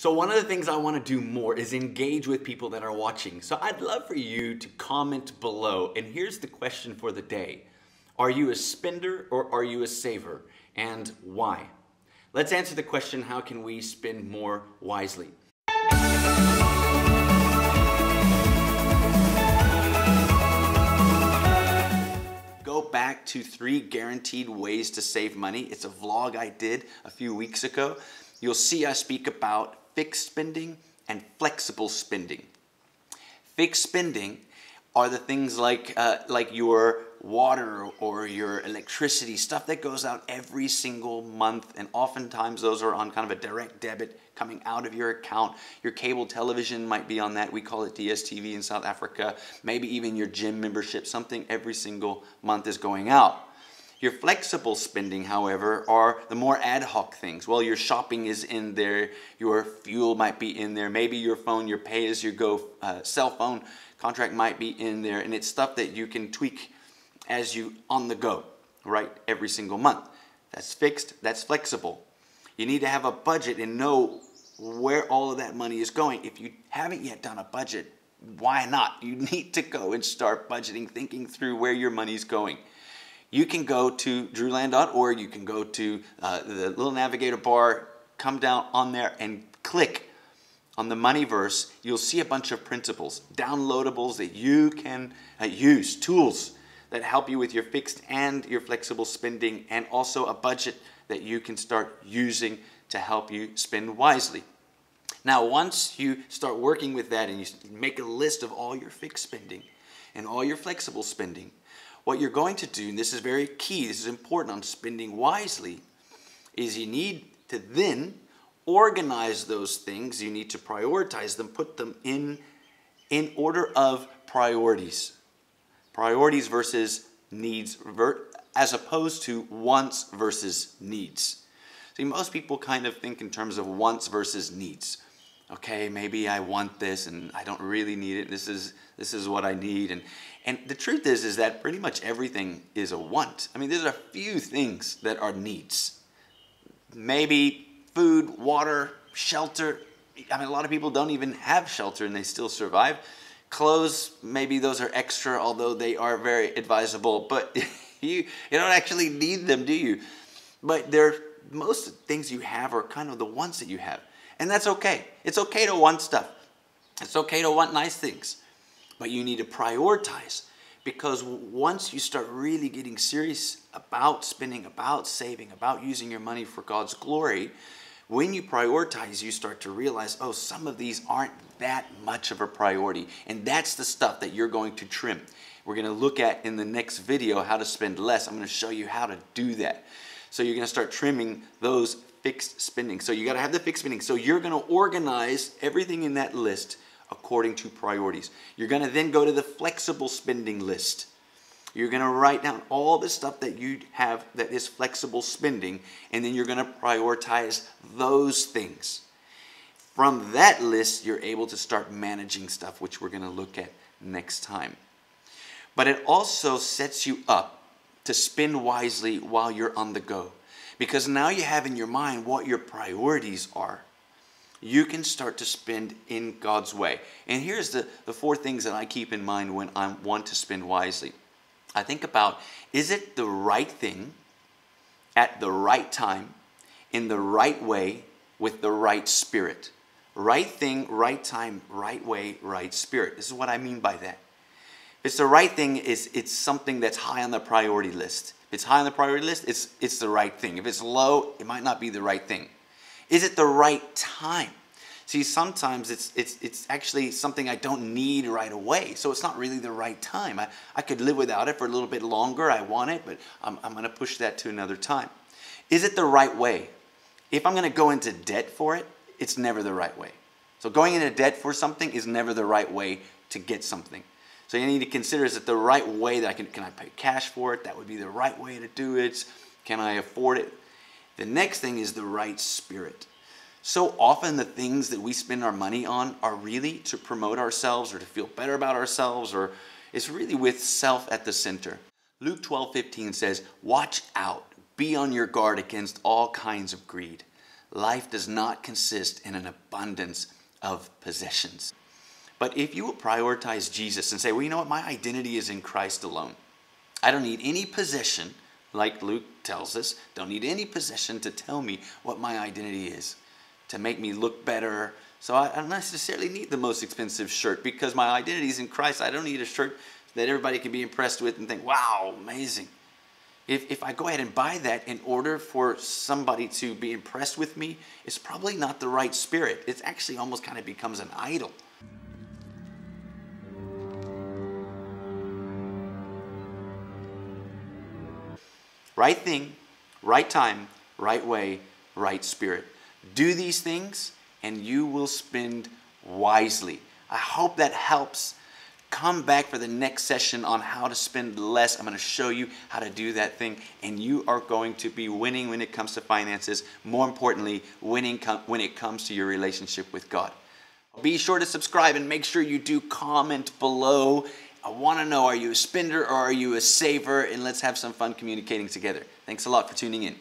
So one of the things I want to do more is engage with people that are watching. So I'd love for you to comment below. And here's the question for the day. Are you a spender or are you a saver? And why? Let's answer the question, how can we spend more wisely? Go back to 3 guaranteed ways to save money. It's a vlog I did a few weeks ago. You'll see I speak about fixed spending and flexible spending. Fixed spending are the things like your water or your electricity, stuff that goes out every single month, and oftentimes those are on kind of a direct debit coming out of your account. Your cable television might be on that. We call it DSTV in South Africa. Maybe even your gym membership, something every single month is going out. Your flexible spending, however, are the more ad hoc things. Well, your shopping is in there, your fuel might be in there, maybe your phone, your pay-as-you-go cell phone contract might be in there, and it's stuff that you can tweak as you on the go, right, every single month. That's fixed, that's flexible. You need to have a budget and know where all of that money is going. If you haven't yet done a budget, why not? You need to go and start budgeting, thinking through where your money's going. You can go to drewland.org, you can go to the little navigator bar, come down on there and click on the money verse. You'll see a bunch of principles, downloadables that you can use, tools that help you with your fixed and your flexible spending, and also a budget that you can start using to help you spend wisely. Now, once you start working with that and you make a list of all your fixed spending and all your flexible spending, what you're going to do, and this is very key, this is important on spending wisely, is you need to then organize those things. You need to prioritize them, put them in order of priorities. Priorities versus needs, as opposed to wants versus needs. See, most people kind of think in terms of wants versus needs. Okay, maybe I want this and I don't really need it. This is what I need. And the truth is that pretty much everything is a want. I mean, there's a few things that are needs. Maybe food, water, shelter. I mean, a lot of people don't even have shelter and they still survive. Clothes, maybe those are extra, although they are very advisable. But you don't actually need them, do you? But most things you have are kind of the wants that you have. And that's okay. It's okay to want stuff. It's okay to want nice things. But you need to prioritize, because once you start really getting serious about spending, about saving, about using your money for God's glory, when you prioritize, you start to realize, oh, some of these aren't that much of a priority. And that's the stuff that you're going to trim. We're going to look at in the next video how to spend less. I'm going to show you how to do that. So you're going to start trimming those fixed spending. So you got to have the fixed spending. So you're going to organize everything in that list according to priorities. You're going to then go to the flexible spending list. You're going to write down all the stuff that you have that is flexible spending, and then you're going to prioritize those things. From that list, you're able to start managing stuff, which we're going to look at next time. But it also sets you up to spend wisely while you're on the go, because now you have in your mind what your priorities are. You can start to spend in God's way. And here's the 4 things that I keep in mind when I want to spend wisely. I think about, is it the right thing at the right time, in the right way, with the right spirit? Right thing, right time, right way, right spirit. This is what I mean by that. If it's the right thing, it's something that's high on the priority list. If it's high on the priority list, it's the right thing. If it's low, it might not be the right thing. Is it the right time? See, sometimes it's actually something I don't need right away, so it's not really the right time. I could live without it for a little bit longer. I want it, but I'm going to push that to another time. Is it the right way? If I'm going to go into debt for it, it's never the right way. So going into debt for something is never the right way to get something. So you need to consider, is it the right way that can I pay cash for it? That would be the right way to do it. Can I afford it? The next thing is the right spirit. So often the things that we spend our money on are really to promote ourselves or to feel better about ourselves, or it's really with self at the center. Luke 12:15 says, "Watch out, be on your guard against all kinds of greed. life does not consist in an abundance of possessions. But if you will prioritize Jesus and say, well, you know what, my identity is in Christ alone. I don't need any possession, like Luke tells us, don't need any possession to tell me what my identity is, to make me look better. So I don't necessarily need the most expensive shirt because my identity is in Christ. I don't need a shirt that everybody can be impressed with and think, wow, amazing. If I go ahead and buy that in order for somebody to be impressed with me, it's probably not the right spirit. It actually almost kind of becomes an idol. Right thing, right time, right way, right spirit. Do these things and you will spend wisely. I hope that helps. Come back for the next session on how to spend less. I'm going to show you how to do that thing, and you are going to be winning when it comes to finances. More importantly, winning when it comes to your relationship with God. Be sure to subscribe and make sure you do comment below. I want to know, are you a spender or are you a saver? And let's have some fun communicating together. Thanks a lot for tuning in.